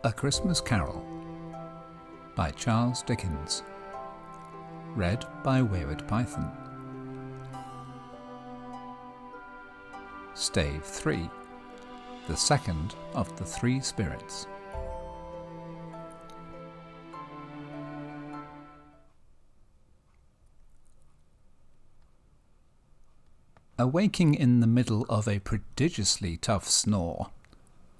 A Christmas Carol by Charles Dickens. Read by Wayward Python. Stave 3. The second of the three spirits. Awaking in the middle of a prodigiously tough snore,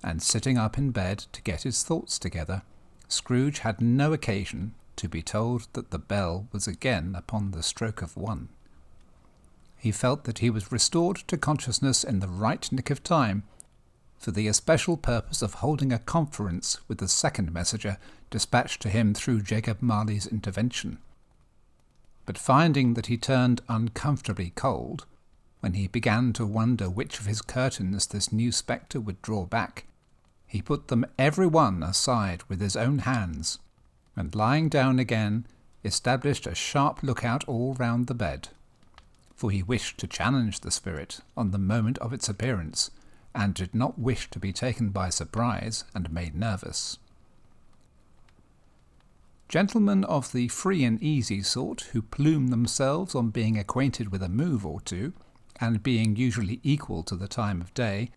and sitting up in bed to get his thoughts together, Scrooge had no occasion to be told that the bell was again upon the stroke of 1. He felt that he was restored to consciousness in the right nick of time, for the especial purpose of holding a conference with the second messenger dispatched to him through Jacob Marley's intervention. But finding that he turned uncomfortably cold, when he began to wonder which of his curtains this new spectre would draw back, he put them every one aside with his own hands, and lying down again, established a sharp lookout all round the bed, for he wished to challenge the spirit on the moment of its appearance, and did not wish to be taken by surprise and made nervous. Gentlemen of the free and easy sort, who plume themselves on being acquainted with a move or two, and being usually equal to the time of day,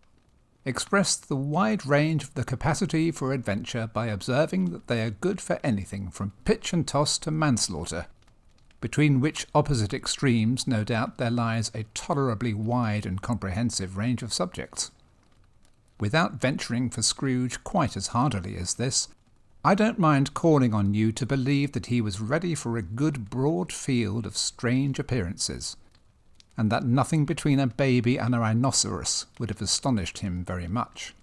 expressed the wide range of the capacity for adventure by observing that they are good for anything from pitch and toss to manslaughter, between which opposite extremes no doubt there lies a tolerably wide and comprehensive range of subjects. Without venturing for Scrooge quite as hardily as this, I don't mind calling on you to believe that he was ready for a good broad field of strange appearances, and that nothing between a baby and a rhinoceros would have astonished him very much.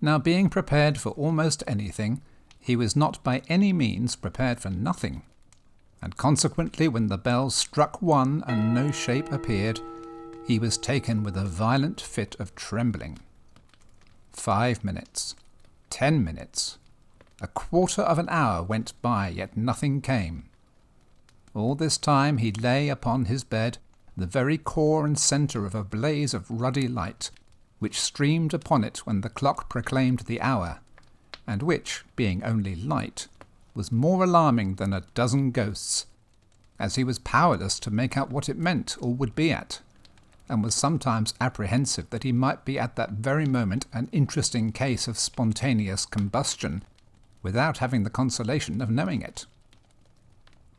Now, being prepared for almost anything, he was not by any means prepared for nothing, and consequently when the bell struck 1 and no shape appeared, he was taken with a violent fit of trembling. 5 minutes, 10 minutes, a quarter of an hour went by, yet nothing came. All this time he lay upon his bed, the very core and centre of a blaze of ruddy light, which streamed upon it when the clock proclaimed the hour, and which, being only light, was more alarming than a dozen ghosts, as he was powerless to make out what it meant or would be at, and was sometimes apprehensive that he might be at that very moment an interesting case of spontaneous combustion, without having the consolation of knowing it.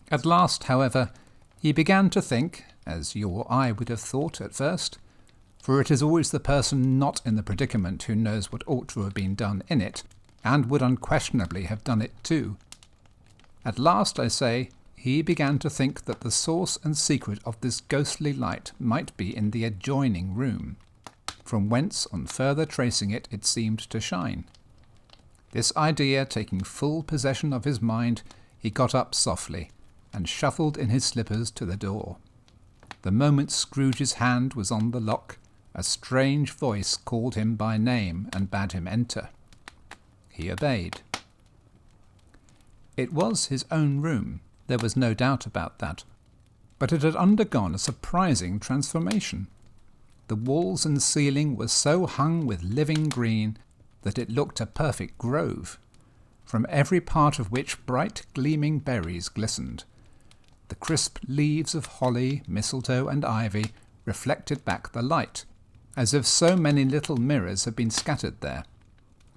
At last, however, he began to think, as you or I would have thought at first, for it is always the person not in the predicament who knows what ought to have been done in it, and would unquestionably have done it too. At last, I say, he began to think that the source and secret of this ghostly light might be in the adjoining room, from whence, on further tracing it, it seemed to shine. This idea taking full possession of his mind, he got up softly, and shuffled in his slippers to the door. The moment Scrooge's hand was on the lock, a strange voice called him by name and bade him enter. He obeyed. It was his own room, there was no doubt about that, but it had undergone a surprising transformation. The walls and ceiling were so hung with living green that it looked a perfect grove, from every part of which bright gleaming berries glistened. The crisp leaves of holly, mistletoe, and ivy reflected back the light, as if so many little mirrors had been scattered there,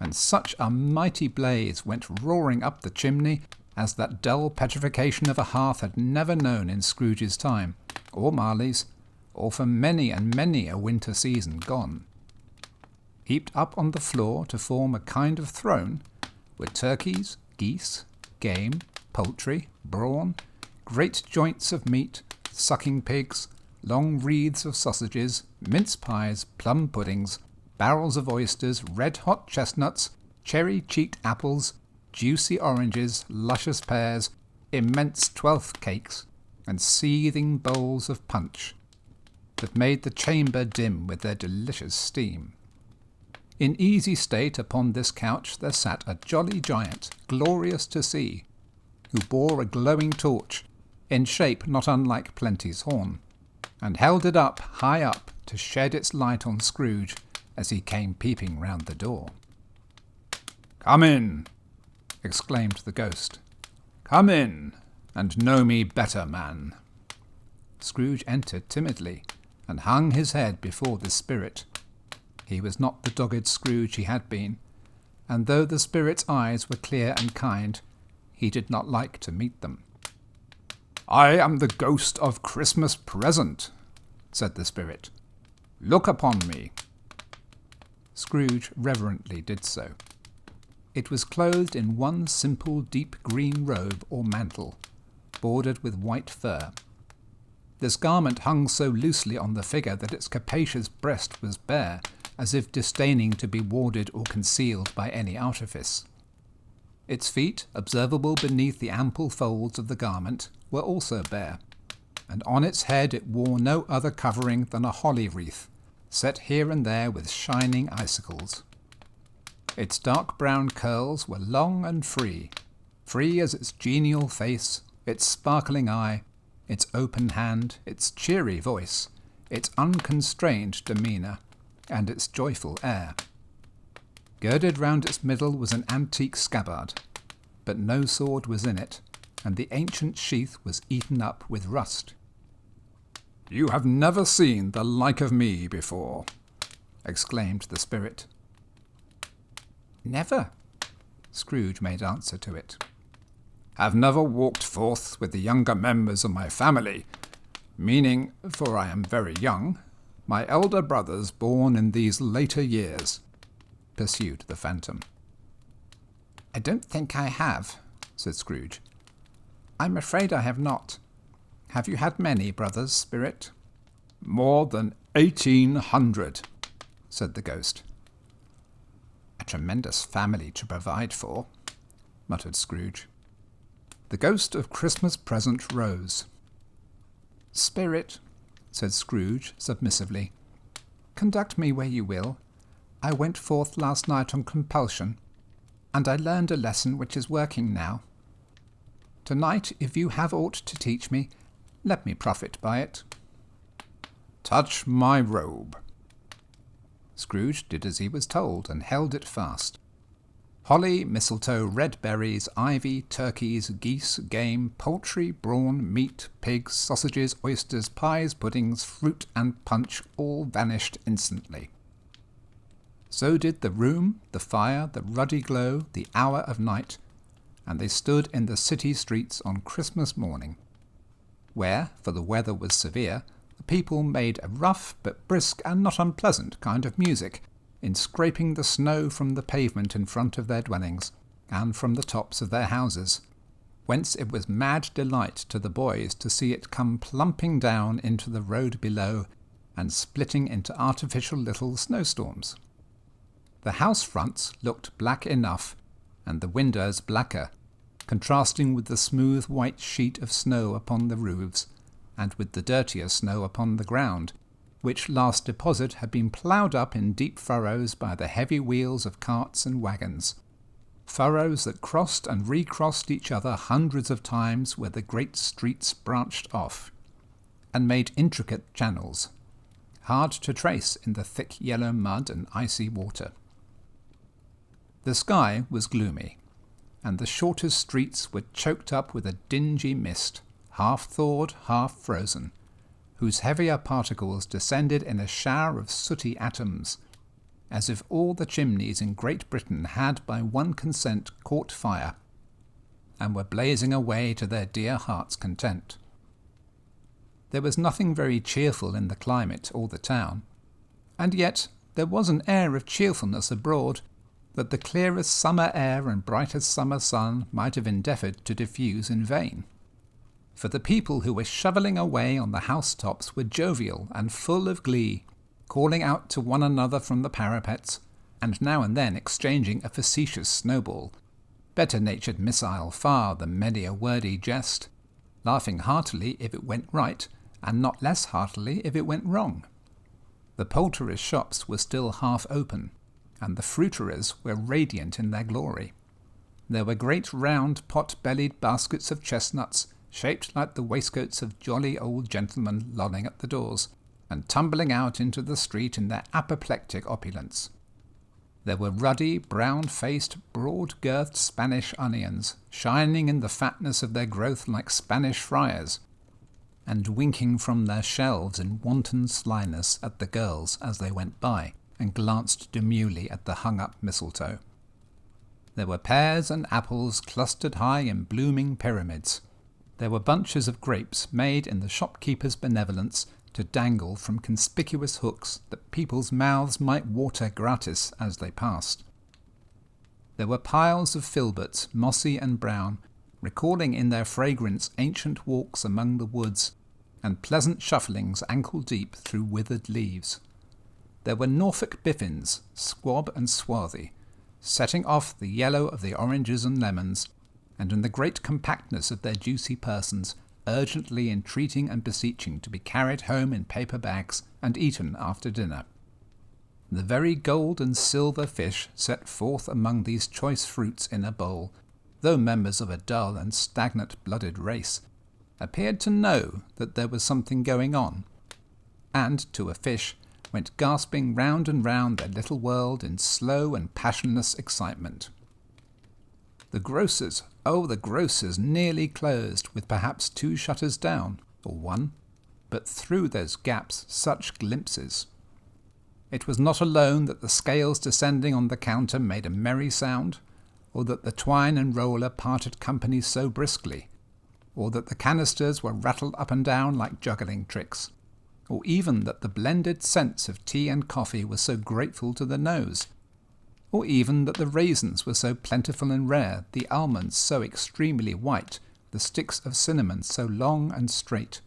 and such a mighty blaze went roaring up the chimney as that dull petrification of a hearth had never known in Scrooge's time, or Marley's, or for many and many a winter season gone. Heaped up on the floor to form a kind of throne were turkeys, geese, game, poultry, brawn, great joints of meat, sucking pigs, long wreaths of sausages, mince pies, plum puddings, barrels of oysters, red-hot chestnuts, cherry-cheeked apples, juicy oranges, luscious pears, immense 12th cakes, and seething bowls of punch, that made the chamber dim with their delicious steam. In easy state upon this couch there sat a jolly giant, glorious to see, who bore a glowing torch, in shape not unlike Plenty's horn, and held it up, high up, to shed its light on Scrooge as he came peeping round the door. "Come in," exclaimed the ghost. "Come in, and know me better, man." Scrooge entered timidly, and hung his head before the spirit. He was not the dogged Scrooge he had been, and though the spirit's eyes were clear and kind, he did not like to meet them. "I am the ghost of Christmas Present," said the spirit. "Look upon me." Scrooge reverently did so. It was clothed in one simple deep green robe or mantle, bordered with white fur. This garment hung so loosely on the figure that its capacious breast was bare, as if disdaining to be warded or concealed by any artifice. Its feet, observable beneath the ample folds of the garment, were also bare, and on its head it wore no other covering than a holly wreath, set here and there with shining icicles. Its dark brown curls were long and free as its genial face, its sparkling eye, its open hand, its cheery voice, its unconstrained demeanour, and its joyful air. Girded round its middle was an antique scabbard, but no sword was in it, and the ancient sheath was eaten up with rust. "You have never seen the like of me before," exclaimed the spirit. "Never," Scrooge made answer to it. "Have never walked forth with the younger members of my family, meaning, for I am very young, my elder brothers born in these later years," pursued the phantom. "I don't think I have," said Scrooge. "I'm afraid I have not. Have you had many brothers, spirit?" "More than 1,800, said the ghost. "A tremendous family to provide for," muttered Scrooge. The ghost of Christmas Present rose. "Spirit," said Scrooge submissively, "conduct me where you will. I went forth last night on compulsion, and I learned a lesson which is working now. Tonight, if you have aught to teach me, let me profit by it." "Touch my robe." Scrooge did as he was told, and held it fast. Holly, mistletoe, red berries, ivy, turkeys, geese, game, poultry, brawn, meat, pigs, sausages, oysters, pies, puddings, fruit, and punch all vanished instantly. So did the room, the fire, the ruddy glow, the hour of night, and they stood in the city streets on Christmas morning, where, for the weather was severe, the people made a rough but brisk and not unpleasant kind of music, in scraping the snow from the pavement in front of their dwellings, and from the tops of their houses, whence it was mad delight to the boys to see it come plumping down into the road below, and splitting into artificial little snowstorms. The house fronts looked black enough, and the windows blacker, contrasting with the smooth white sheet of snow upon the roofs, and with the dirtier snow upon the ground, which last deposit had been ploughed up in deep furrows by the heavy wheels of carts and wagons, furrows that crossed and recrossed each other hundreds of times where the great streets branched off, and made intricate channels, hard to trace in the thick yellow mud and icy water. The sky was gloomy, and the shortest streets were choked up with a dingy mist, half thawed, half frozen, whose heavier particles descended in a shower of sooty atoms, as if all the chimneys in Great Britain had by one consent caught fire, and were blazing away to their dear hearts' content. There was nothing very cheerful in the climate or the town, and yet there was an air of cheerfulness abroad that the clearest summer air and brightest summer sun might have endeavoured to diffuse in vain. For the people who were shovelling away on the housetops were jovial and full of glee, calling out to one another from the parapets, and now and then exchanging a facetious snowball, better-natured missile far than many a wordy jest, laughing heartily if it went right, and not less heartily if it went wrong. The poulterers' shops were still half open, and the fruiterers were radiant in their glory. There were great round pot-bellied baskets of chestnuts, shaped like the waistcoats of jolly old gentlemen lolling at the doors, and tumbling out into the street in their apoplectic opulence. There were ruddy, brown-faced, broad-girthed Spanish onions, shining in the fatness of their growth like Spanish friars, and winking from their shelves in wanton slyness at the girls as they went by, and glanced demurely at the hung-up mistletoe. There were pears and apples clustered high in blooming pyramids. There were bunches of grapes made in the shopkeeper's benevolence to dangle from conspicuous hooks that people's mouths might water gratis as they passed. There were piles of filberts, mossy and brown, recalling in their fragrance ancient walks among the woods, and pleasant shufflings ankle-deep through withered leaves. There were Norfolk biffins, squab and swarthy, setting off the yellow of the oranges and lemons, and in the great compactness of their juicy persons, urgently entreating and beseeching to be carried home in paper bags and eaten after dinner. The very gold and silver fish set forth among these choice fruits in a bowl, though members of a dull and stagnant-blooded race, appeared to know that there was something going on, and, to a fish, went gasping round and round their little world in slow and passionless excitement. The grocers, the grocers, nearly closed, with perhaps 2 shutters down, or 1, but through those gaps such glimpses. It was not alone that the scales descending on the counter made a merry sound, or that the twine and roller parted company so briskly, or that the canisters were rattled up and down like juggling tricks, or even that the blended scents of tea and coffee were so grateful to the nose, or even that the raisins were so plentiful and rare, the almonds so extremely white, the sticks of cinnamon so long and straight,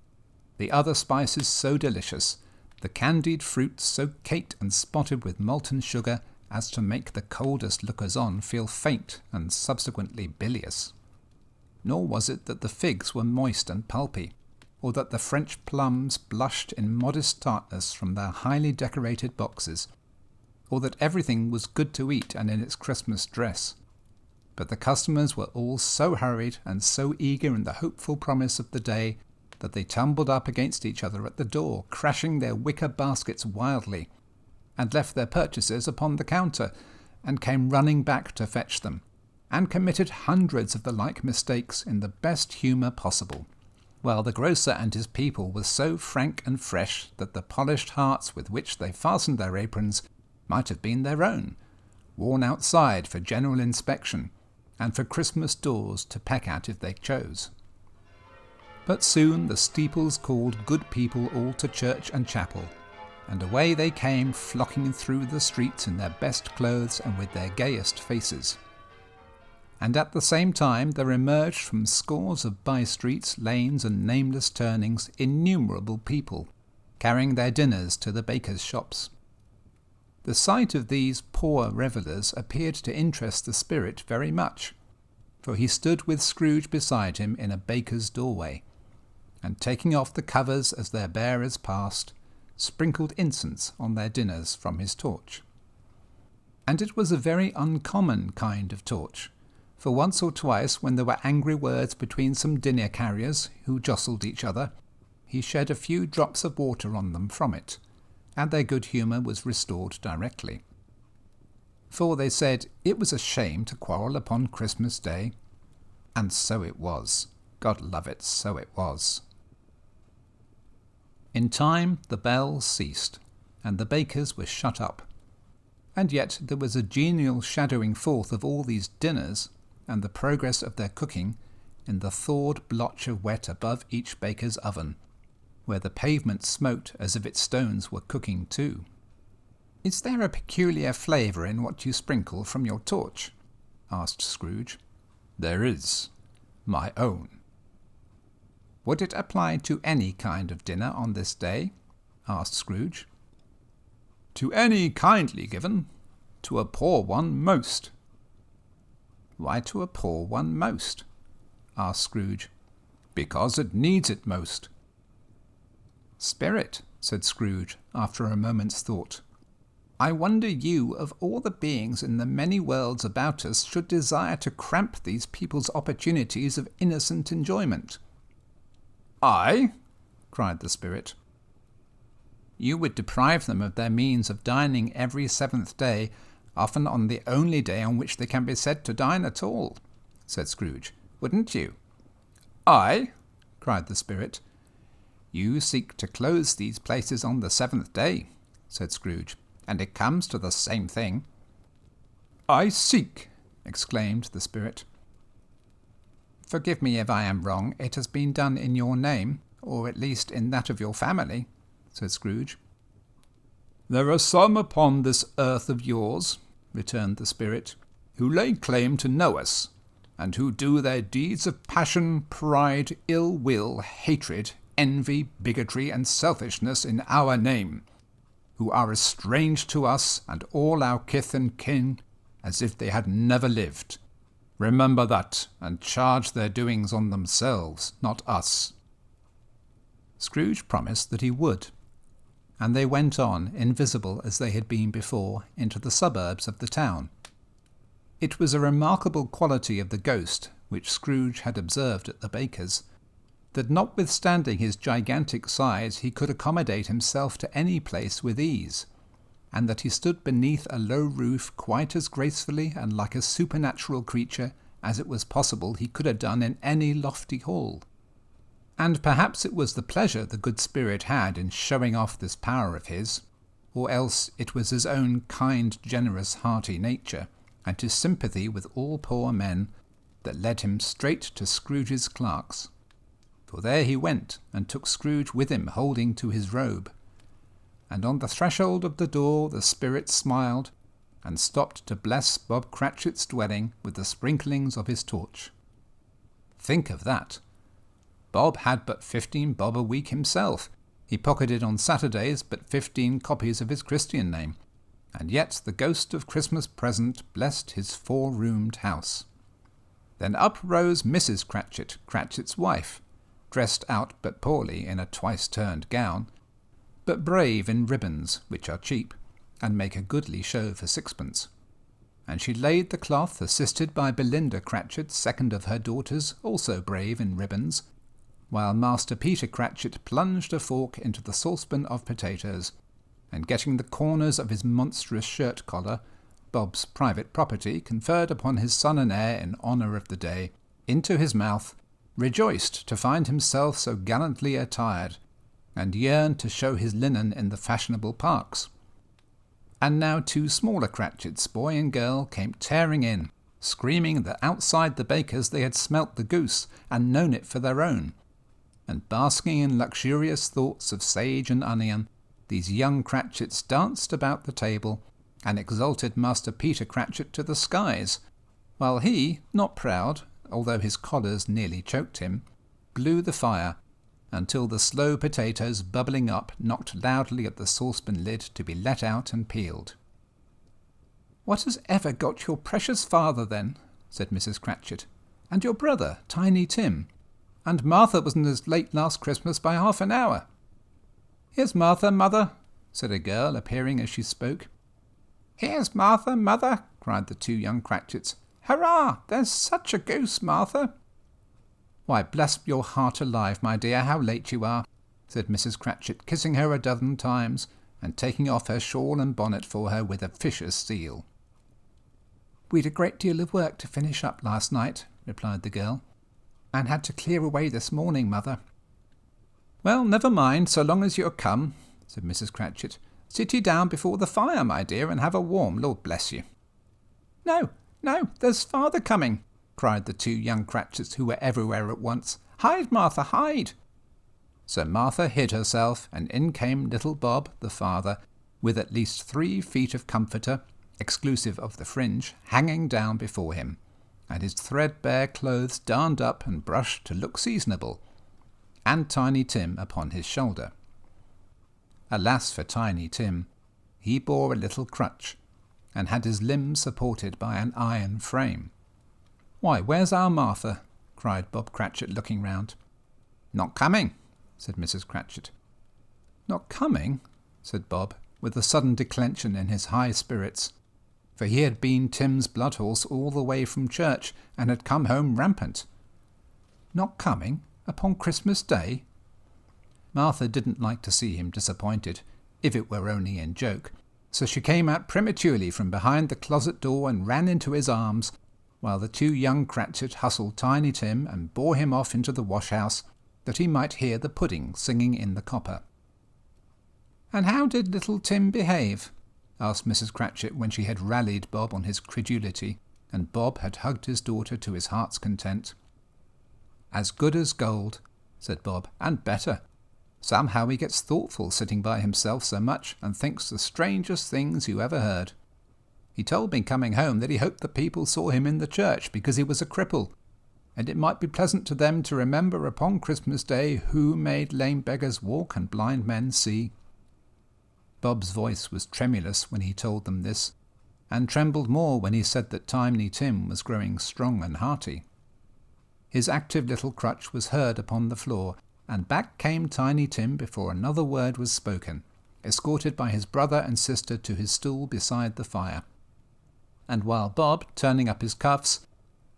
the other spices so delicious, the candied fruits so caked and spotted with molten sugar as to make the coldest lookers-on feel faint and subsequently bilious. Nor was it that the figs were moist and pulpy, or that the French plums blushed in modest tartness from their highly decorated boxes, or that everything was good to eat and in its Christmas dress. But the customers were all so hurried and so eager in the hopeful promise of the day that they tumbled up against each other at the door, crashing their wicker baskets wildly, and left their purchases upon the counter, and came running back to fetch them, and committed hundreds of the like mistakes in the best humour possible, while the grocer and his people were so frank and fresh that the polished hearts with which they fastened their aprons might have been their own, worn outside for general inspection, and for Christmas doors to peck at if they chose. But soon the steeples called good people all to church and chapel, and away they came flocking through the streets in their best clothes and with their gayest faces. And at the same time there emerged from scores of by-streets, lanes, and nameless turnings innumerable people, carrying their dinners to the bakers' shops. The sight of these poor revellers appeared to interest the spirit very much, for he stood with Scrooge beside him in a baker's doorway, and taking off the covers as their bearers passed, sprinkled incense on their dinners from his torch. And it was a very uncommon kind of torch, for once or twice when there were angry words between some dinner carriers who jostled each other, he shed a few drops of water on them from it, and their good humour was restored directly. For they said it was a shame to quarrel upon Christmas Day, and so it was. God love it, so it was. In time the bells ceased, and the bakers were shut up, and yet there was a genial shadowing forth of all these dinners, and the progress of their cooking, in the thawed blotch of wet above each baker's oven, where the pavement smote as if its stones were cooking too. "Is there a peculiar flavour in what you sprinkle from your torch?" asked Scrooge. "There is. My own." "Would it apply to any kind of dinner on this day?" asked Scrooge. "To any kindly given. To a poor one most." "Why to a poor one most?" asked Scrooge. "Because it needs it most." "Spirit," said Scrooge, after a moment's thought, "I wonder you, of all the beings in the many worlds about us, should desire to cramp these people's opportunities of innocent enjoyment." "I?" cried the spirit. "You would deprive them of their means of dining every 7th day, often on the only day on which they can be said to dine at all," said Scrooge. "Wouldn't you?" "I?" cried the spirit. "You seek to close these places on the 7th day," said Scrooge, "and it comes to the same thing." "I seek!" exclaimed the spirit. "Forgive me if I am wrong. It has been done in your name, or at least in that of your family," said Scrooge. "There are some upon this earth of yours," returned the spirit, "who lay claim to know us, and who do their deeds of passion, pride, ill will, hatred, envy, bigotry, and selfishness in our name, who are as strange to us and all our kith and kin as if they had never lived. Remember that, and charge their doings on themselves, not us." Scrooge promised that he would, and they went on, invisible as they had been before, into the suburbs of the town. It was a remarkable quality of the ghost, which Scrooge had observed at the baker's, that notwithstanding his gigantic size he could accommodate himself to any place with ease, and that he stood beneath a low roof quite as gracefully and like a supernatural creature as it was possible he could have done in any lofty hall. And perhaps it was the pleasure the good spirit had in showing off this power of his, or else it was his own kind, generous, hearty nature, and his sympathy with all poor men, that led him straight to Scrooge's clerk's. For there he went, and took Scrooge with him, holding to his robe. And on the threshold of the door the spirit smiled, and stopped to bless Bob Cratchit's dwelling with the sprinklings of his torch. Think of that! Bob had but 15 bob a week himself. He pocketed on Saturdays but 15 copies of his Christian name, and yet the ghost of Christmas present blessed his 4-roomed house. Then up rose Mrs. Cratchit, Cratchit's wife, dressed out but poorly in a twice-turned gown, but brave in ribbons, which are cheap, and make a goodly show for 6pence. And she laid the cloth, assisted by Belinda Cratchit, second of her daughters, also brave in ribbons, while Master Peter Cratchit plunged a fork into the saucepan of potatoes, and getting the corners of his monstrous shirt-collar, Bob's private property conferred upon his son and heir in honour of the day, into his mouth, rejoiced to find himself so gallantly attired, and yearned to show his linen in the fashionable parks. And now 2 smaller Cratchits, boy and girl, came tearing in, screaming that outside the baker's they had smelt the goose, and known it for their own. And basking in luxurious thoughts of sage and onion, these young Cratchits danced about the table, and exalted Master Peter Cratchit to the skies, while he, not proud, although his collars nearly choked him, blew the fire, until the slow potatoes bubbling up knocked loudly at the saucepan lid to be let out and peeled. "What has ever got your precious father, then?" said Mrs. Cratchit, "and your brother, Tiny Tim? And Martha wasn't as late last Christmas by half an hour." "Here's Martha, mother," said a girl, appearing as she spoke. "Here's Martha, mother," cried the 2 young Cratchits. "Hurrah! There's such a goose, Martha." "Why, bless your heart alive, my dear, how late you are," said Mrs. Cratchit, kissing her a dozen times, and taking off her shawl and bonnet for her with officious zeal. "We'd a great deal of work to finish up last night," replied the girl, "and had to clear away this morning, mother." "Well, never mind, so long as you're come," said Mrs. Cratchit. "Sit ye down before the fire, my dear, and have a warm, Lord bless you." "No, no, there's father coming," cried the 2 young Cratchits, who were everywhere at once. "Hide, Martha, hide!" So Martha hid herself, and in came little Bob, the father, with at least 3 feet of comforter, exclusive of the fringe, hanging down before him, and his threadbare clothes darned up and brushed to look seasonable, and Tiny Tim upon his shoulder. Alas for Tiny Tim! He bore a little crutch, and had his limbs supported by an iron frame. "Why, where's our Martha?" cried Bob Cratchit, looking round. "Not coming," said Mrs. Cratchit. "Not coming?" said Bob, with a sudden declension in his high spirits, for he had been Tim's blood horse all the way from church, and had come home rampant. "Not coming? Upon Christmas Day?" Martha didn't like to see him disappointed, if it were only in joke, So she came out prematurely from behind the closet door and ran into his arms, while the two young Cratchit hustled Tiny Tim and bore him off into the wash-house, that he might hear the pudding singing in the copper. "And how did little Tim behave?" asked Mrs. Cratchit when she had rallied Bob on his credulity, and Bob had hugged his daughter to his heart's content. "As good as gold," said Bob, "and better. Somehow he gets thoughtful sitting by himself so much, and thinks the strangest things you ever heard. He told me coming home that he hoped the people saw him in the church because he was a cripple, and it might be pleasant to them to remember upon Christmas Day who made lame beggars walk and blind men see." Bob's voice was tremulous when he told them this, and trembled more when he said that Tiny Tim was growing strong and hearty. His active little crutch was heard upon the floor, and back came Tiny Tim before another word was spoken, escorted by his brother and sister to his stool beside the fire. And while Bob, turning up his cuffs,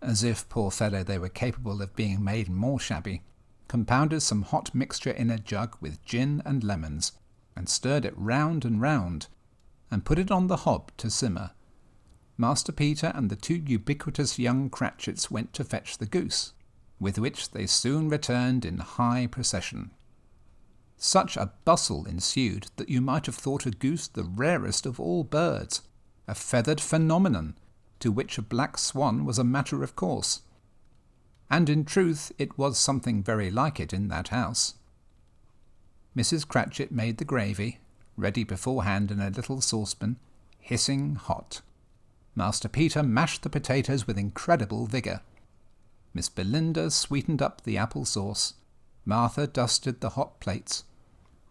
as if, poor fellow, they were capable of being made more shabby, compounded some hot mixture in a jug with gin and lemons, and stirred it round and round, and put it on the hob to simmer, Master Peter and the two ubiquitous young Cratchits went to fetch the goose, with which they soon returned in high procession. Such a bustle ensued that you might have thought a goose the rarest of all birds, a feathered phenomenon, to which a black swan was a matter of course. And in truth it was something very like it in that house. Mrs. Cratchit made the gravy, ready beforehand in a little saucepan, hissing hot. Master Peter mashed the potatoes with incredible vigour. Miss Belinda sweetened up the apple sauce. Martha dusted the hot plates.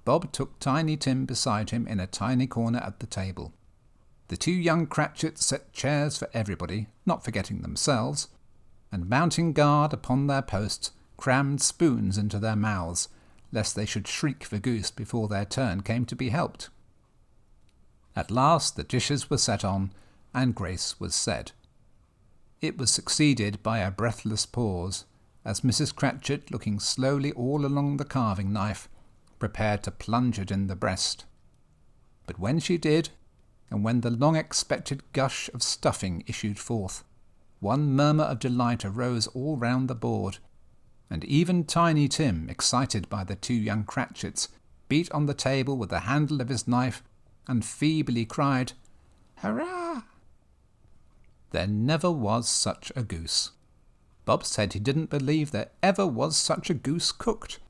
Bob took Tiny Tim beside him in a tiny corner at the table. The two young Cratchits set chairs for everybody, not forgetting themselves, and mounting guard upon their posts, crammed spoons into their mouths, lest they should shriek for goose before their turn came to be helped. At last the dishes were set on, and grace was said. It was succeeded by a breathless pause, as Mrs. Cratchit, looking slowly all along the carving knife, prepared to plunge it in the breast. But when she did, and when the long-expected gush of stuffing issued forth, one murmur of delight arose all round the board, and even Tiny Tim, excited by the two young Cratchits, beat on the table with the handle of his knife, and feebly cried, "Hurrah!" There never was such a goose. Bob said he didn't believe there ever was such a goose cooked.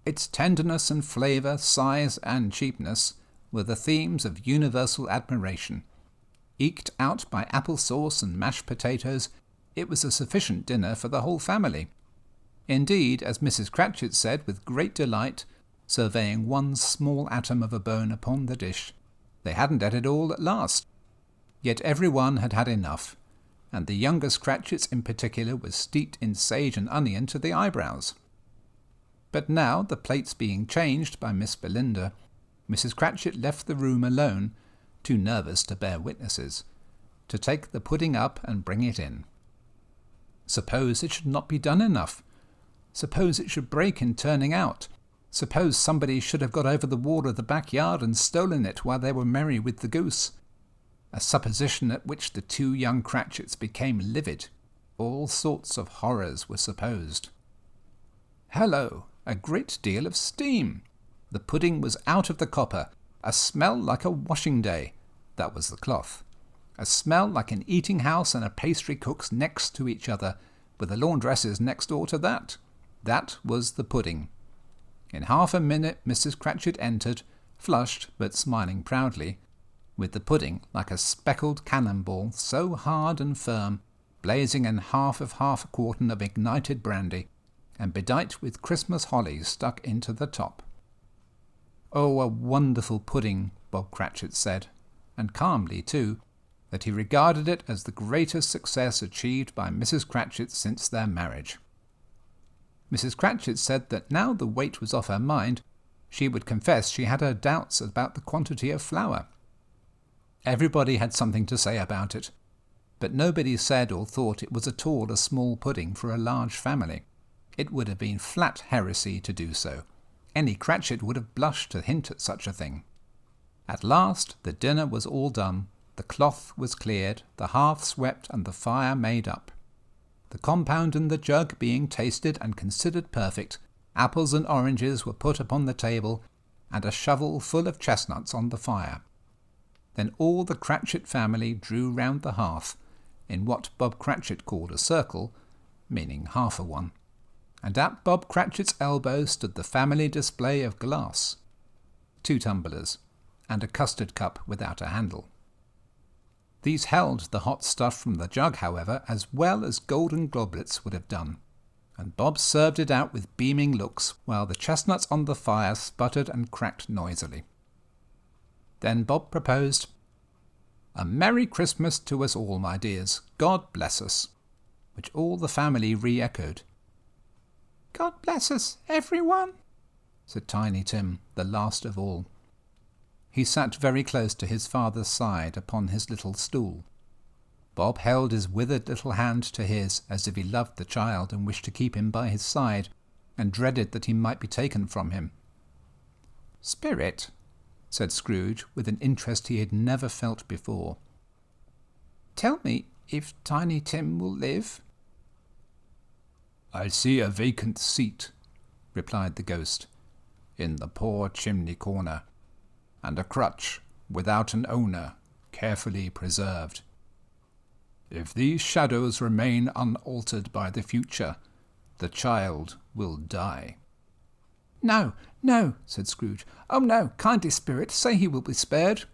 Its tenderness and flavour, size and cheapness were the themes of universal admiration. Eked out by apple sauce and mashed potatoes, it was a sufficient dinner for the whole family. Indeed, as Mrs. Cratchit said with great delight, surveying one small atom of a bone upon the dish, they hadn't ate it all at last. Yet every one had had enough, and the youngest Cratchits in particular was steeped in sage and onion to the eyebrows. But now, the plates being changed by Miss Belinda, Mrs. Cratchit left the room alone, too nervous to bear witnesses, to take the pudding up and bring it in. Suppose it should not be done enough? Suppose it should break in turning out? Suppose somebody should have got over the wall of the backyard and stolen it while they were merry with the goose? A supposition at which the two young Cratchits became livid. All sorts of horrors were supposed. Hello! A great deal of steam! The pudding was out of the copper. A smell like a washing day. That was the cloth. A smell like an eating house and a pastry cook's next to each other, with a laundress's next door to that. That was the pudding. In half a minute Mrs. Cratchit entered, flushed but smiling proudly, with the pudding like a speckled cannonball, so hard and firm, blazing in half a quartern of ignited brandy, and bedight with Christmas hollies stuck into the top. "Oh, a wonderful pudding," Bob Cratchit said, and calmly too, that he regarded it as the greatest success achieved by Mrs. Cratchit since their marriage. Mrs. Cratchit said that now the weight was off her mind, she would confess she had her doubts about the quantity of flour. Everybody had something to say about it, but nobody said or thought it was at all a small pudding for a large family. It would have been flat heresy to do so. Any Cratchit would have blushed to hint at such a thing. At last the dinner was all done, the cloth was cleared, the hearth swept, and the fire made up. The compound in the jug being tasted and considered perfect, apples and oranges were put upon the table, and a shovel full of chestnuts on the fire. Then all the Cratchit family drew round the hearth, in what Bob Cratchit called a circle, meaning half a one, and at Bob Cratchit's elbow stood the family display of glass, 2 tumblers, and a custard cup without a handle. These held the hot stuff from the jug, however, as well as golden goblets would have done, and Bob served it out with beaming looks, while the chestnuts on the fire sputtered and cracked noisily. Then Bob proposed, "A Merry Christmas to us all, my dears. God bless us," which all the family re-echoed. "God bless us, everyone," said Tiny Tim, the last of all. He sat very close to his father's side upon his little stool. Bob held his withered little hand to his, as if he loved the child and wished to keep him by his side, and dreaded that he might be taken from him. "Spirit," said Scrooge, with an interest he had never felt before, "tell me if Tiny Tim will live." "I see a vacant seat," replied the ghost, "in the poor chimney corner, and a crutch, without an owner, carefully preserved. If these shadows remain unaltered by the future, the child will die." "No, no," said Scrooge. "Oh no, kindly spirit, say he will be spared."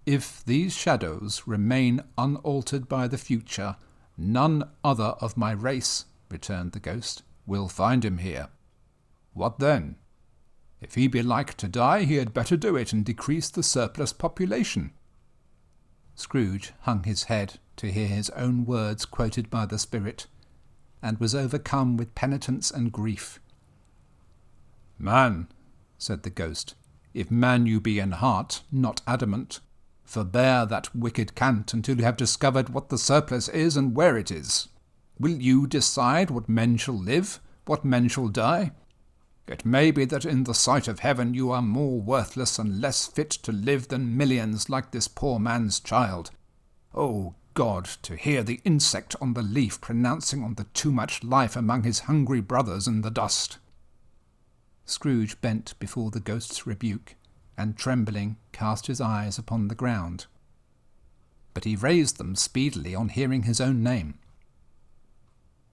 "If these shadows remain unaltered by the future, none other of my race," returned the ghost, "will find him here. What then? If he be like to die, he had better do it and decrease the surplus population." Scrooge hung his head to hear his own words quoted by the spirit, and was overcome with penitence and grief. "Man," said the ghost, "if man you be in heart, not adamant, forbear that wicked cant until you have discovered what the surplus is and where it is. Will you decide what men shall live, what men shall die? It may be that in the sight of heaven you are more worthless and less fit to live than millions like this poor man's child. O God, to hear the insect on the leaf pronouncing on the too much life among his hungry brothers in the dust." Scrooge bent before the ghost's rebuke, and trembling cast his eyes upon the ground. But he raised them speedily on hearing his own name.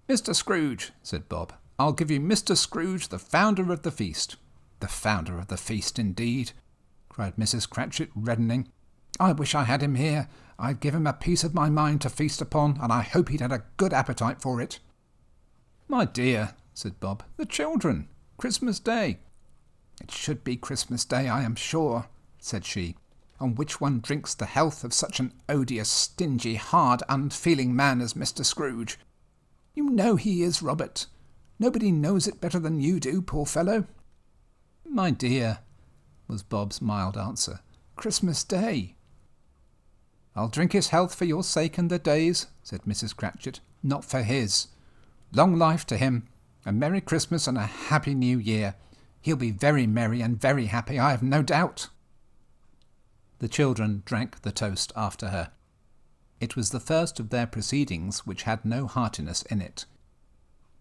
"Mr. Scrooge," said Bob, "I'll give you Mr. Scrooge, the founder of the feast." "The founder of the feast, indeed," cried Mrs. Cratchit, reddening. "I wish I had him here. I'd give him a piece of my mind to feast upon, and I hope he'd had a good appetite for it." "My dear," said Bob, "the children. Christmas Day." "It should be Christmas Day, I am sure," said she, "on which one drinks the health of such an odious, stingy, hard, unfeeling man as Mr. Scrooge. You know he is, Robert. Nobody knows it better than you do, poor fellow." "My dear," was Bob's mild answer, "Christmas Day." "I'll drink his health for your sake and the day's," said Mrs. Cratchit, "not for his. Long life to him, a Merry Christmas and a Happy New Year. He'll be very merry and very happy, I have no doubt." The children drank the toast after her. It was the first of their proceedings which had no heartiness in it.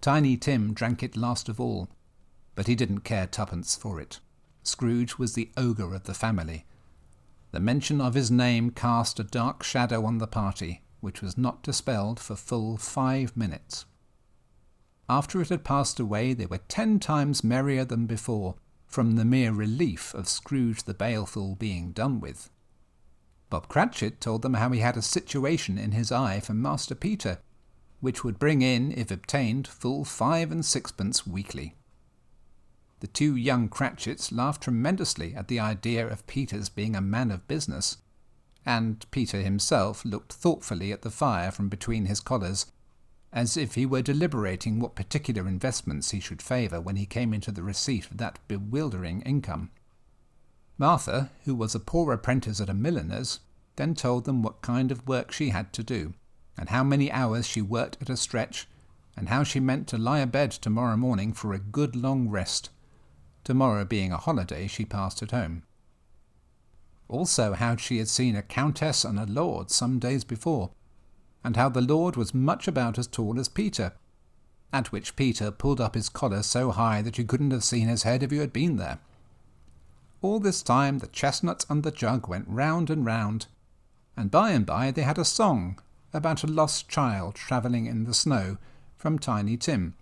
Tiny Tim drank it last of all, but he didn't care twopence for it. Scrooge was the ogre of the family. The mention of his name cast a dark shadow on the party, which was not dispelled for full 5 minutes. After it had passed away, they were 10 times merrier than before, from the mere relief of Scrooge the Baleful being done with. Bob Cratchit told them how he had a situation in his eye for Master Peter, which would bring in, if obtained, full 5 and 6pence weekly. The 2 young Cratchits laughed tremendously at the idea of Peter's being a man of business, and Peter himself looked thoughtfully at the fire from between his collars, as if he were deliberating what particular investments he should favour when he came into the receipt of that bewildering income. Martha, who was a poor apprentice at a milliner's, then told them what kind of work she had to do, and how many hours she worked at a stretch, and how she meant to lie abed tomorrow morning for a good long rest. Tomorrow being a holiday, she passed at home. Also how she had seen a countess and a lord some days before, and how the lord was much about as tall as Peter, at which Peter pulled up his collar so high that you couldn't have seen his head if you had been there. All this time the chestnut and the jug went round and round, and by they had a song about a lost child travelling in the snow from Tiny Tim,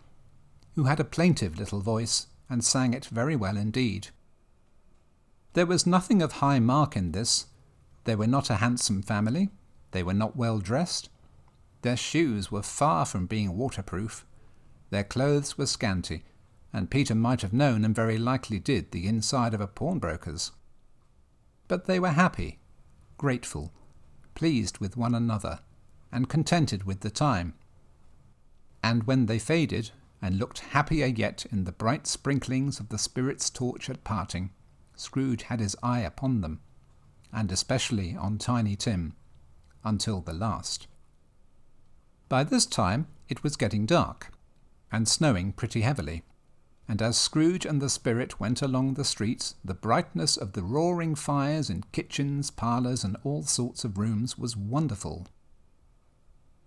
who had a plaintive little voice and sang it very well indeed. There was nothing of high mark in this. They were not a handsome family. They were not well dressed. Their shoes were far from being waterproof. Their clothes were scanty, and Peter might have known, and very likely did, the inside of a pawnbroker's. But they were happy, grateful, pleased with one another, and contented with the time. And when they faded, and looked happier yet in the bright sprinklings of the Spirit's torch at parting, Scrooge had his eye upon them, and especially on Tiny Tim, until the last. By this time it was getting dark, and snowing pretty heavily, and as Scrooge and the Spirit went along the streets, the brightness of the roaring fires in kitchens, parlours, and all sorts of rooms was wonderful.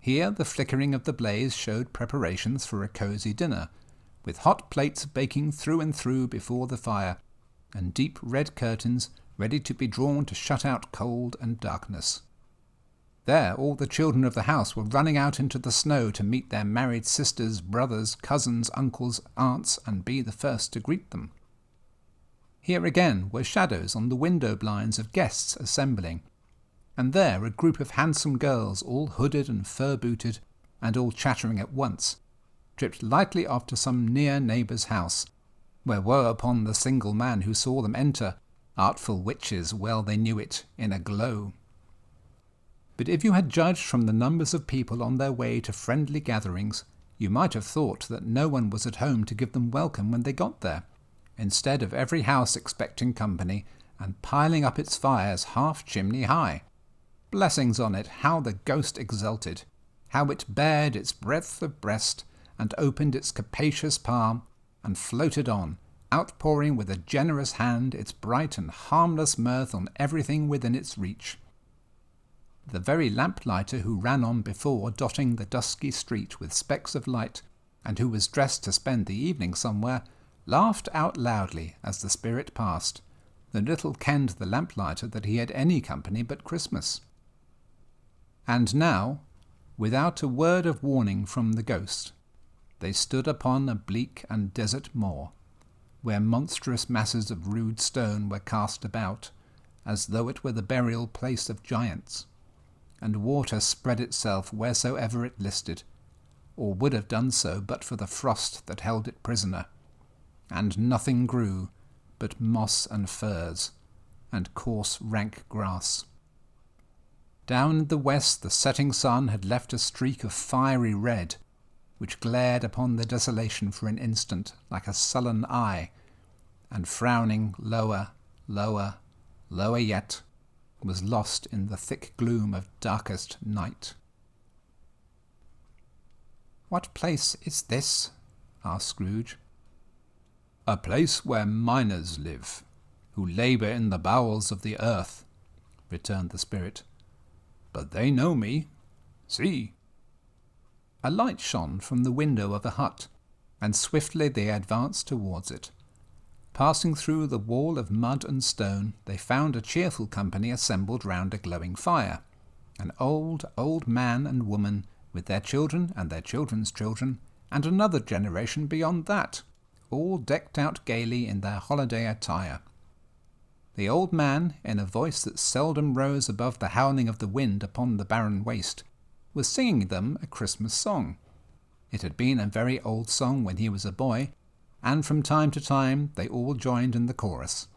Here the flickering of the blaze showed preparations for a cosy dinner, with hot plates baking through and through before the fire, and deep red curtains ready to be drawn to shut out cold and darkness. There all the children of the house were running out into the snow to meet their married sisters, brothers, cousins, uncles, aunts, and be the first to greet them. Here again were shadows on the window blinds of guests assembling, and there a group of handsome girls, all hooded and fur-booted, and all chattering at once, tripped lightly off to some near neighbour's house, where woe upon the single man who saw them enter, artful witches, well they knew it, in a glow. But if you had judged from the numbers of people on their way to friendly gatherings, you might have thought that no one was at home to give them welcome when they got there, instead of every house expecting company, and piling up its fires half chimney high. Blessings on it, how the ghost exulted, how it bared its breadth of breast, and opened its capacious palm, and floated on, outpouring with a generous hand its bright and harmless mirth on everything within its reach. The very lamplighter who ran on before, dotting the dusky street with specks of light, and who was dressed to spend the evening somewhere, laughed out loudly as the Spirit passed, though little kenned the lamplighter that he had any company but Christmas. And now, without a word of warning from the ghost, they stood upon a bleak and desert moor, where monstrous masses of rude stone were cast about, as though it were the burial place of giants, and water spread itself wheresoever it listed, or would have done so but for the frost that held it prisoner, and nothing grew but moss and furze, and coarse rank grass. Down in the west the setting sun had left a streak of fiery red, which glared upon the desolation for an instant like a sullen eye, and frowning lower, lower, lower yet, was lost in the thick gloom of darkest night. "What place is this?" asked Scrooge. "A place where miners live, who labour in the bowels of the earth," returned the Spirit. "But they know me. See." A light shone from the window of a hut, and swiftly they advanced towards it. Passing through the wall of mud and stone, they found a cheerful company assembled round a glowing fire, an old man and woman, with their children and their children's children, and another generation beyond that, all decked out gaily in their holiday attire. The old man, in a voice that seldom rose above the howling of the wind upon the barren waste, was singing them a Christmas song. It had been a very old song when he was a boy, and from time to time they all joined in the chorus.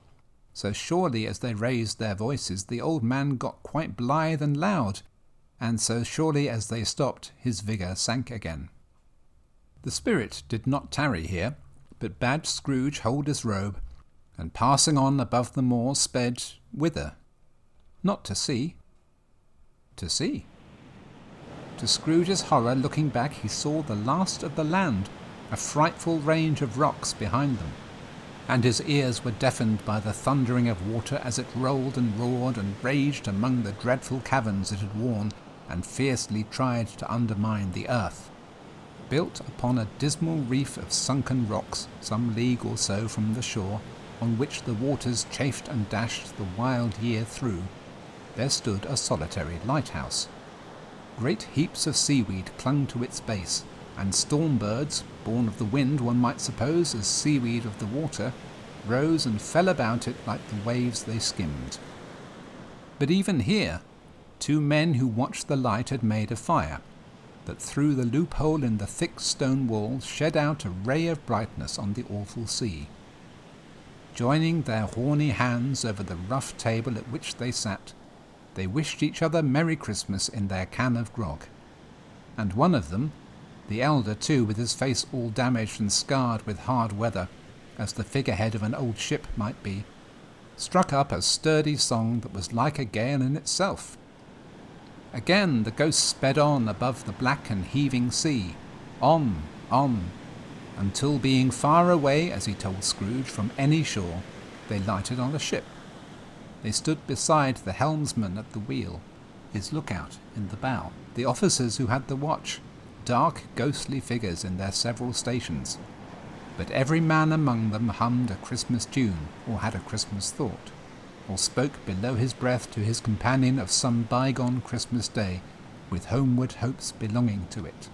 So surely as they raised their voices, the old man got quite blithe and loud, and so surely as they stopped, his vigour sank again. The Spirit did not tarry here, but bade Scrooge hold his robe, and passing on above the moor sped whither? Not to see. To see. To Scrooge's horror, looking back, he saw the last of the land, a frightful range of rocks behind them, and his ears were deafened by the thundering of water as it rolled and roared and raged among the dreadful caverns it had worn and fiercely tried to undermine the earth. Built upon a dismal reef of sunken rocks some league or so from the shore, on which the waters chafed and dashed the wild year through, there stood a solitary lighthouse. Great heaps of seaweed clung to its base, and storm birds, born of the wind one might suppose as seaweed of the water, rose and fell about it like the waves they skimmed. But even here, 2 men who watched the light had made a fire, that through the loophole in the thick stone wall shed out a ray of brightness on the awful sea. Joining their horny hands over the rough table at which they sat, they wished each other Merry Christmas in their can of grog. And one of them, the elder too, with his face all damaged and scarred with hard weather, as the figurehead of an old ship might be, struck up a sturdy song that was like a gale in itself. Again the ghost sped on above the black and heaving sea, on, until being far away, as he told Scrooge, from any shore, they lighted on a ship. They stood beside the helmsman at the wheel, his lookout in the bow, the officers who had the watch, dark ghostly figures in their several stations, but every man among them hummed a Christmas tune, or had a Christmas thought, or spoke below his breath to his companion of some bygone Christmas day, with homeward hopes belonging to it.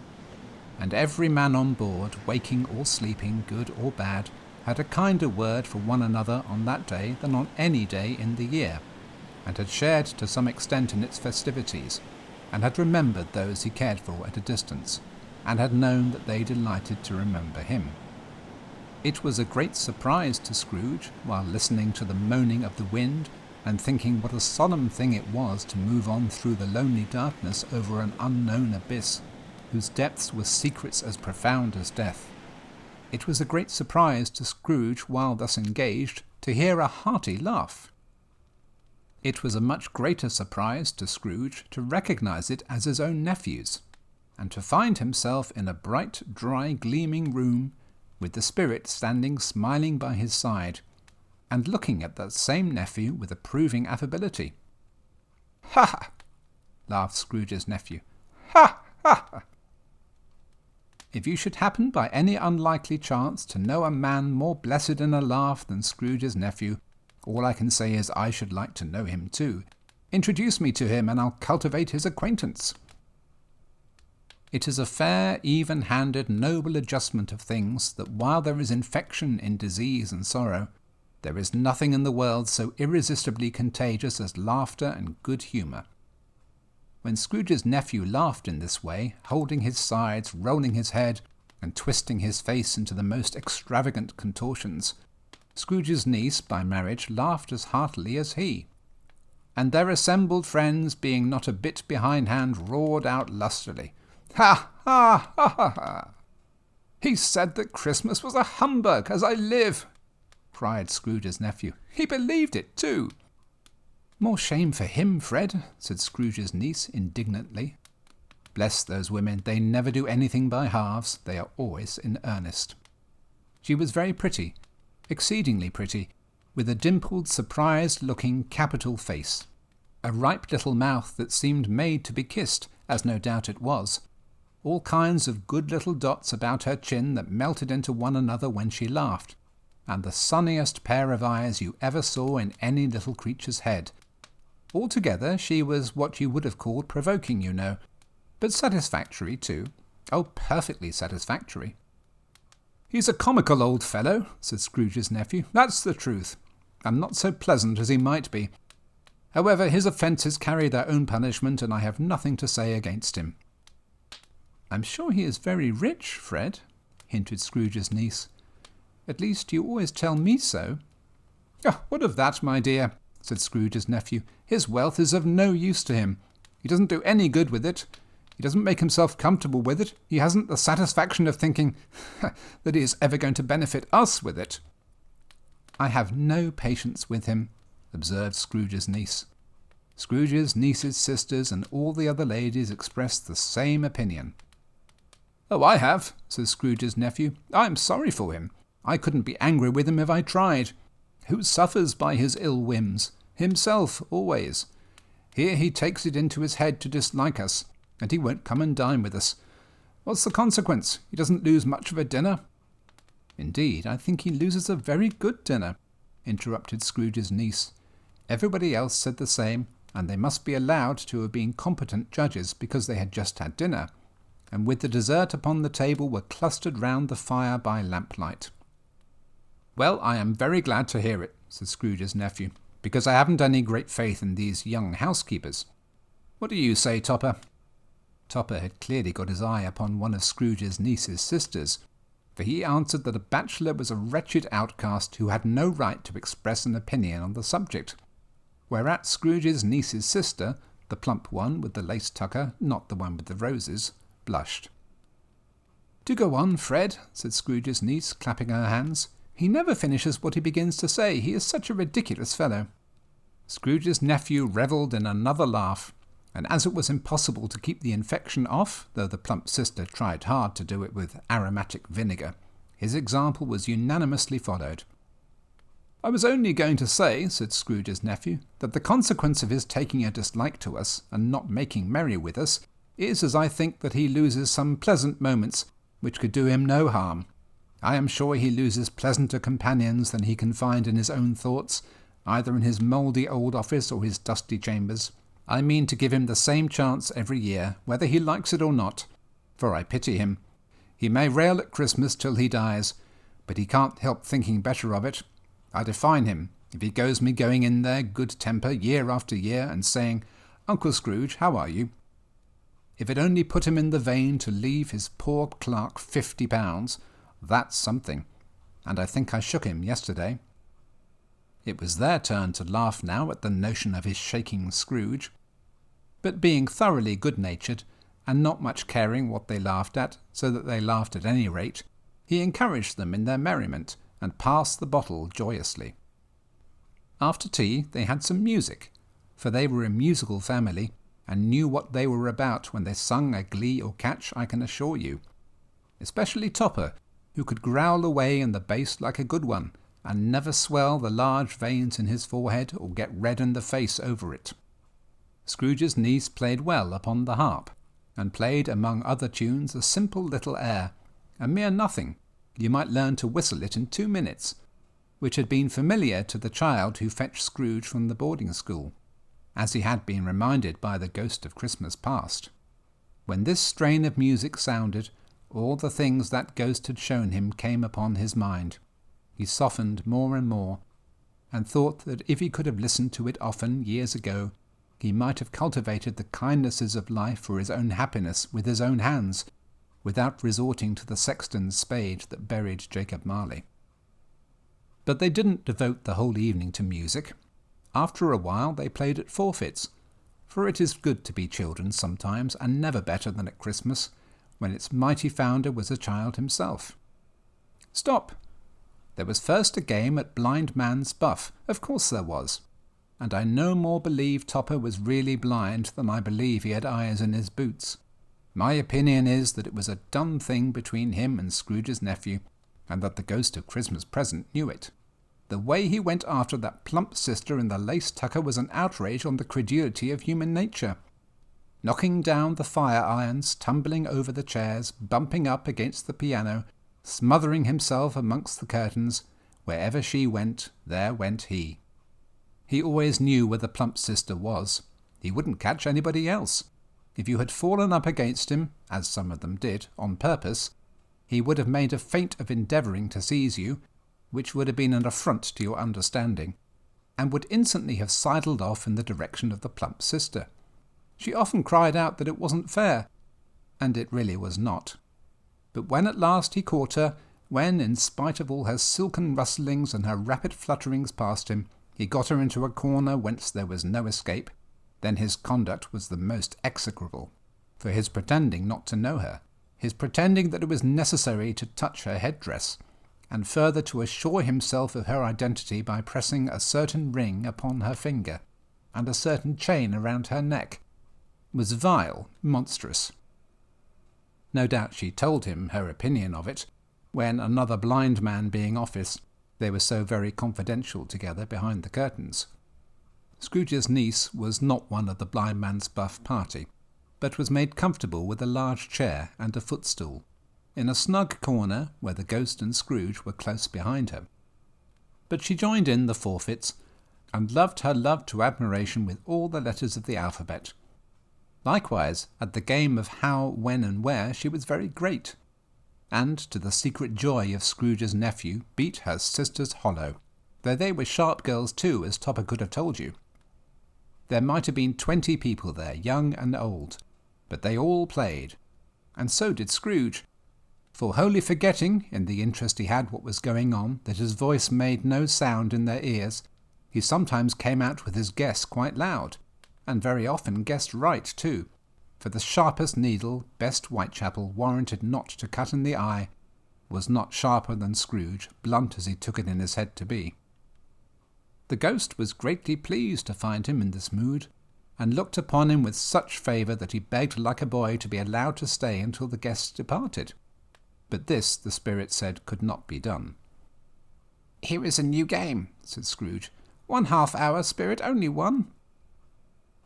And every man on board, waking or sleeping, good or bad, had a kinder word for one another on that day than on any day in the year, and had shared to some extent in its festivities, and had remembered those he cared for at a distance, and had known that they delighted to remember him. It was a great surprise to Scrooge, while listening to the moaning of the wind, and thinking what a solemn thing it was to move on through the lonely darkness over an unknown abyss, whose depths were secrets as profound as death. It was a great surprise to Scrooge, while thus engaged, to hear a hearty laugh. It was a much greater surprise to Scrooge to recognise it as his own nephew's, and to find himself in a bright, dry, gleaming room, with the spirit standing smiling by his side, and looking at that same nephew with approving affability. "Ha ha!" laughed Scrooge's nephew. "Ha ha!" If you should happen by any unlikely chance to know a man more blessed in a laugh than Scrooge's nephew, all I can say is I should like to know him too. Introduce me to him and I'll cultivate his acquaintance. It is a fair, even-handed, noble adjustment of things that while there is infection in disease and sorrow, there is nothing in the world so irresistibly contagious as laughter and good humour. When Scrooge's nephew laughed in this way, holding his sides, rolling his head, and twisting his face into the most extravagant contortions, Scrooge's niece, by marriage, laughed as heartily as he. And their assembled friends, being not a bit behindhand, roared out lustily, "Ha, ha, ha, ha, ha! He said that Christmas was a humbug, as I live!" cried Scrooge's nephew. "He believed it, too!" "More shame for him, Fred," said Scrooge's niece indignantly. "Bless those women, they never do anything by halves, they are always in earnest." She was very pretty, exceedingly pretty, with a dimpled, surprised-looking, capital face, a ripe little mouth that seemed made to be kissed, as no doubt it was, all kinds of good little dots about her chin that melted into one another when she laughed, and the sunniest pair of eyes you ever saw in any little creature's head. Altogether she was what you would have called provoking, you know, but satisfactory too. Oh, perfectly satisfactory. "He's a comical old fellow," said Scrooge's nephew. "That's the truth, and not so pleasant as he might be. However, his offences carry their own punishment, and I have nothing to say against him." "I'm sure he is very rich, Fred," hinted Scrooge's niece. "At least you always tell me so." "Oh, what of that, my dear?" said Scrooge's nephew. "His wealth is of no use to him. He doesn't do any good with it. He doesn't make himself comfortable with it. He hasn't the satisfaction of thinking that he is ever going to benefit us with it." "I have no patience with him," observed Scrooge's niece. Scrooge's niece's sisters and all the other ladies expressed the same opinion. "Oh, I have," said Scrooge's nephew. "I am sorry for him. I couldn't be angry with him if I tried. Who suffers by his ill whims? Himself, always. Here he takes it into his head to dislike us, and he won't come and dine with us. What's the consequence? He doesn't lose much of a dinner." "Indeed, I think he loses a very good dinner," interrupted Scrooge's niece. Everybody else said the same, and they must be allowed to have been competent judges because they had just had dinner, and with the dessert upon the table were clustered round the fire by lamplight. "Well, I am very glad to hear it," said Scrooge's nephew, "because I haven't any great faith in these young housekeepers. What do you say, Topper?" Topper had clearly got his eye upon one of Scrooge's niece's sisters, for he answered that a bachelor was a wretched outcast who had no right to express an opinion on the subject, whereat Scrooge's niece's sister, the plump one with the lace tucker, not the one with the roses, blushed. "Do go on, Fred," said Scrooge's niece, clapping her hands. "He never finishes what he begins to say. He is such a ridiculous fellow." Scrooge's nephew revelled in another laugh, and as it was impossible to keep the infection off, though the plump sister tried hard to do it with aromatic vinegar, his example was unanimously followed. "I was only going to say," said Scrooge's nephew, "that the consequence of his taking a dislike to us, and not making merry with us, is, as I think, that he loses some pleasant moments which could do him no harm. I am sure he loses pleasanter companions than he can find in his own thoughts, either in his mouldy old office or his dusty chambers. I mean to give him the same chance every year, whether he likes it or not, for I pity him. He may rail at Christmas till he dies, but he can't help thinking better of it. I define him, if he goes me going in there good temper year after year and saying, 'Uncle Scrooge, how are you?' If it only put him in the vein to leave his poor clerk £50, that's something, and I think I shook him yesterday." It was their turn to laugh now at the notion of his shaking Scrooge, but being thoroughly good-natured, and not much caring what they laughed at, so that they laughed at any rate, he encouraged them in their merriment, and passed the bottle joyously. After tea they had some music, for they were a musical family, and knew what they were about when they sung a glee or catch, I can assure you. Especially Topper, who could growl away in the bass like a good one, and never swell the large veins in his forehead or get red in the face over it. Scrooge's niece played well upon the harp, and played among other tunes a simple little air, a mere nothing, you might learn to whistle it in 2 minutes, which had been familiar to the child who fetched Scrooge from the boarding school, as he had been reminded by the ghost of Christmas past. When this strain of music sounded, all the things that ghost had shown him came upon his mind. He softened more and more, and thought that if he could have listened to it often years ago, he might have cultivated the kindnesses of life for his own happiness with his own hands, without resorting to the sexton's spade that buried Jacob Marley. But they didn't devote the whole evening to music. After a while they played at forfeits, for it is good to be children sometimes, and never better than at Christmas, when its mighty founder was a child himself. Stop! There was first a game at blind man's buff. Of course there was. And I no more believe Topper was really blind than I believe he had eyes in his boots. My opinion is that it was a done thing between him and Scrooge's nephew, and that the ghost of Christmas present knew it. The way he went after that plump sister in the lace tucker was an outrage on the credulity of human nature. Knocking down the fire irons, tumbling over the chairs, bumping up against the piano, smothering himself amongst the curtains, wherever she went, there went he. He always knew where the plump sister was. He wouldn't catch anybody else. If you had fallen up against him, as some of them did, on purpose, he would have made a feint of endeavouring to seize you, which would have been an affront to your understanding, and would instantly have sidled off in the direction of the plump sister. She often cried out that it wasn't fair, and it really was not. But when at last he caught her, when, in spite of all her silken rustlings and her rapid flutterings past him, he got her into a corner whence there was no escape, then his conduct was the most execrable, for his pretending not to know her, his pretending that it was necessary to touch her headdress, and further to assure himself of her identity by pressing a certain ring upon her finger, and a certain chain around her neck, was vile, monstrous. No doubt she told him her opinion of it, when, another blind man being office, they were so very confidential together behind the curtains. Scrooge's niece was not one of the blind man's buff party, but was made comfortable with a large chair and a footstool, in a snug corner where the ghost and Scrooge were close behind her. But she joined in the forfeits, and loved her love to admiration with all the letters of the alphabet. Likewise, at the game of how, when, and where, she was very great, and, to the secret joy of Scrooge's nephew, beat her sisters hollow, though they were sharp girls too, as Topper could have told you. There might have been 20 people there, young and old, but they all played, and so did Scrooge, for wholly forgetting, in the interest he had what was going on, that his voice made no sound in their ears, he sometimes came out with his guess quite loud, and very often guessed right too, for the sharpest needle best Whitechapel warranted not to cut in the eye was not sharper than Scrooge, blunt as he took it in his head to be. The ghost was greatly pleased to find him in this mood, and looked upon him with such favour that he begged like a boy to be allowed to stay until the guests departed. But this, the spirit said, could not be done. "Here is a new game," said Scrooge. "1 half-hour, spirit, only one."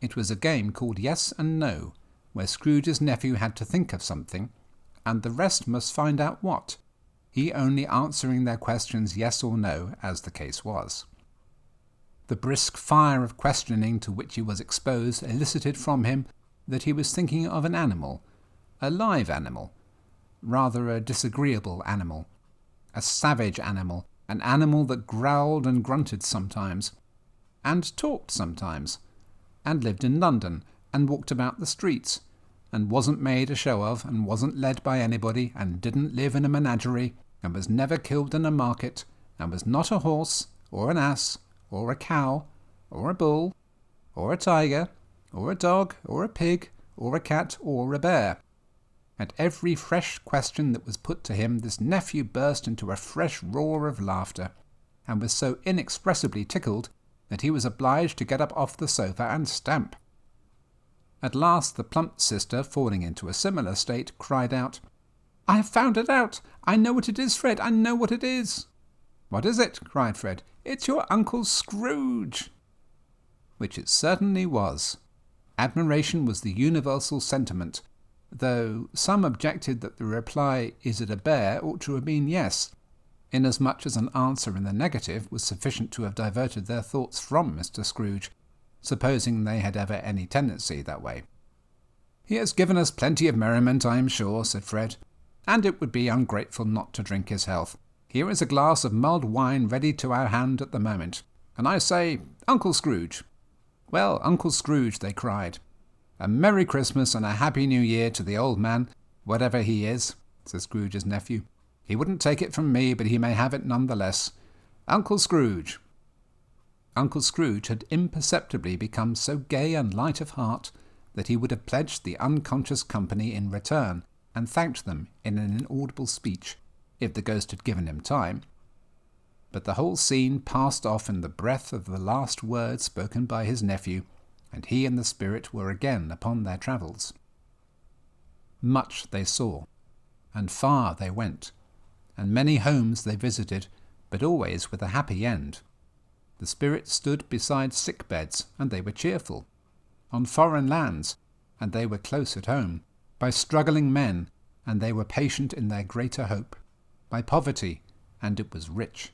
It was a game called Yes and No, where Scrooge's nephew had to think of something, and the rest must find out what, he only answering their questions yes or no, as the case was. The brisk fire of questioning to which he was exposed elicited from him that he was thinking of an animal, a live animal, rather a disagreeable animal, a savage animal, an animal that growled and grunted sometimes, and talked sometimes, and lived in London, and walked about the streets, and wasn't made a show of, and wasn't led by anybody, and didn't live in a menagerie, and was never killed in a market, and was not a horse, or an ass, or a cow, or a bull, or a tiger, or a dog, or a pig, or a cat, or a bear. At every fresh question that was put to him, this nephew burst into a fresh roar of laughter, and was so inexpressibly tickled that he was obliged to get up off the sofa and stamp. At last the plump sister, falling into a similar state, cried out, "I have found it out! I know what it is, Fred! I know what it is!" "What is it?" cried Fred. "It's your Uncle Scrooge!" Which it certainly was. Admiration was the universal sentiment, though some objected that the reply, "Is it a bear?" ought to have been yes, inasmuch as an answer in the negative was sufficient to have diverted their thoughts from Mr. Scrooge, supposing they had ever any tendency that way. "He has given us plenty of merriment, I am sure," said Fred, "and it would be ungrateful not to drink his health. Here is a glass of mulled wine ready to our hand at the moment, and I say, Uncle Scrooge." "Well, Uncle Scrooge," they cried. "A Merry Christmas and a Happy New Year to the old man, whatever he is," said Scrooge's nephew. "He wouldn't take it from me, but he may have it none the less. Uncle Scrooge." Uncle Scrooge had imperceptibly become so gay and light of heart that he would have pledged the unconscious company in return, and thanked them in an inaudible speech, if the ghost had given him time. But the whole scene passed off in the breath of the last word spoken by his nephew, and he and the spirit were again upon their travels. Much they saw, and far they went, and many homes they visited, but always with a happy end. The spirit stood beside sick beds, and they were cheerful, on foreign lands, and they were close at home, by struggling men, and they were patient in their greater hope, by poverty, and it was rich,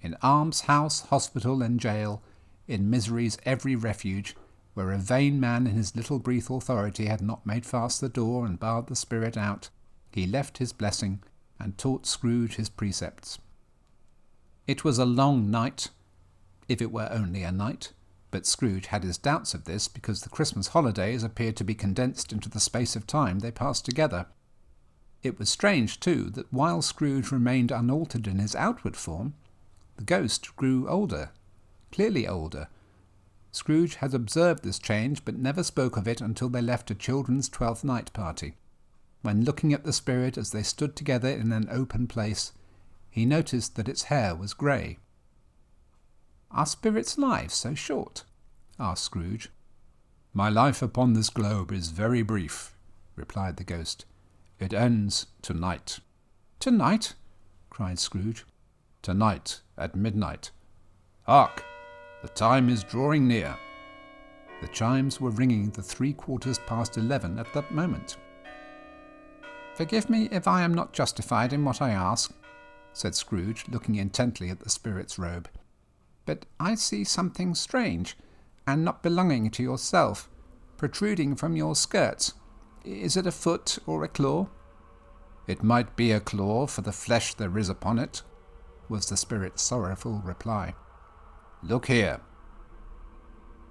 in almshouse, hospital, and jail, in misery's every refuge, where a vain man in his little brief authority had not made fast the door and barred the spirit out, he left his blessing, and taught Scrooge his precepts. It was a long night, if it were only a night, but Scrooge had his doubts of this, because the Christmas holidays appeared to be condensed into the space of time they passed together. It was strange, too, that while Scrooge remained unaltered in his outward form, the ghost grew older, clearly older. Scrooge had observed this change, but never spoke of it until they left a children's 12th night party, when, looking at the spirit as they stood together in an open place, he noticed that its hair was grey. "Are spirits' lives so short?" asked Scrooge. "My life upon this globe is very brief," replied the ghost. "It ends to-night." "To-night? cried Scrooge. "Tonight at midnight. Hark! The time is drawing near." The chimes were ringing the 11:15 at that moment. "Forgive me if I am not justified in what I ask," said Scrooge, looking intently at the spirit's robe. "But I see something strange, and not belonging to yourself, protruding from your skirts. Is it a foot or a claw?" "It might be a claw for the flesh there is upon it," was the spirit's sorrowful reply. "Look here."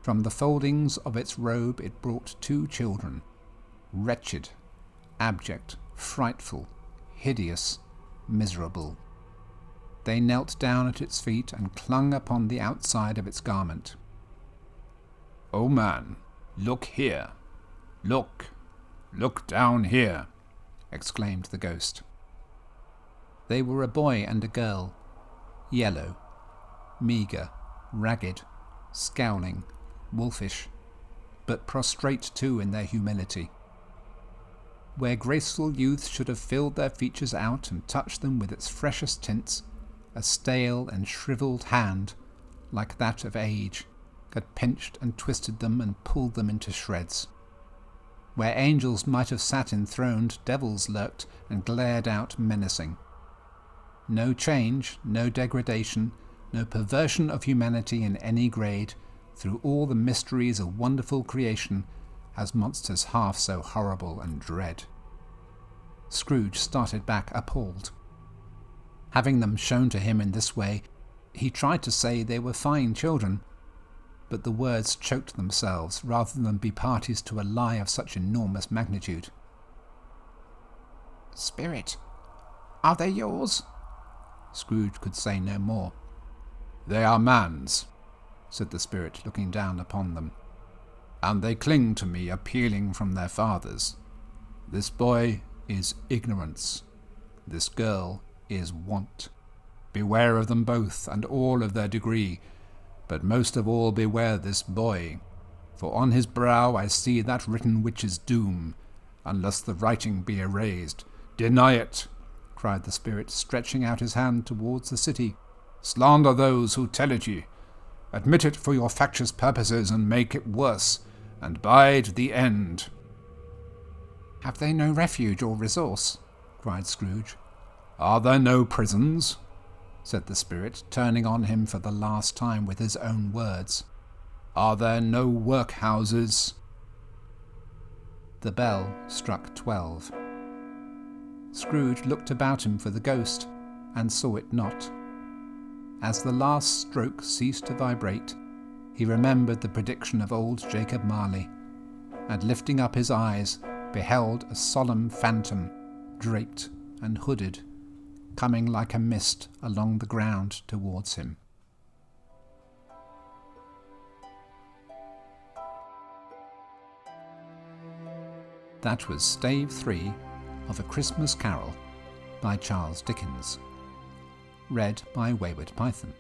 From the foldings of its robe it brought 2 children, wretched, abject, frightful, hideous, miserable. They knelt down at its feet and clung upon the outside of its garment. "O man, look here. Look down here," exclaimed the ghost. They were a boy and a girl, yellow, meagre, ragged, scowling, wolfish, but prostrate too in their humility. Where graceful youth should have filled their features out and touched them with its freshest tints, a stale and shriveled hand, like that of age, had pinched and twisted them and pulled them into shreds. Where angels might have sat enthroned, devils lurked and glared out menacing. No change, no degradation, no perversion of humanity in any grade, through all the mysteries of wonderful creation, as monsters half so horrible and dread. Scrooge started back appalled. Having them shown to him in this way, he tried to say they were fine children, but the words choked themselves rather than be parties to a lie of such enormous magnitude. "Spirit, are they yours?" Scrooge could say no more. "They are man's," said the spirit, looking down upon them, "and they cling to me, appealing from their fathers. This boy is ignorance. This girl is want. Beware of them both, and all of their degree, but most of all beware this boy, for on his brow I see that written which is doom, unless the writing be erased. Deny it," cried the spirit, stretching out his hand towards the city. "Slander those who tell it ye. Admit it for your factious purposes, and make it worse, and bide the end." "Have they no refuge or resource?" cried Scrooge. "Are there no prisons?" said the spirit, turning on him for the last time with his own words. "Are there no workhouses?" The bell struck 12. Scrooge looked about him for the ghost, and saw it not. As the last stroke ceased to vibrate, he remembered the prediction of old Jacob Marley, and lifting up his eyes, beheld a solemn phantom, draped and hooded, coming like a mist along the ground towards him. That was Stave 3 of A Christmas Carol by Charles Dickens, read by Wayward Python.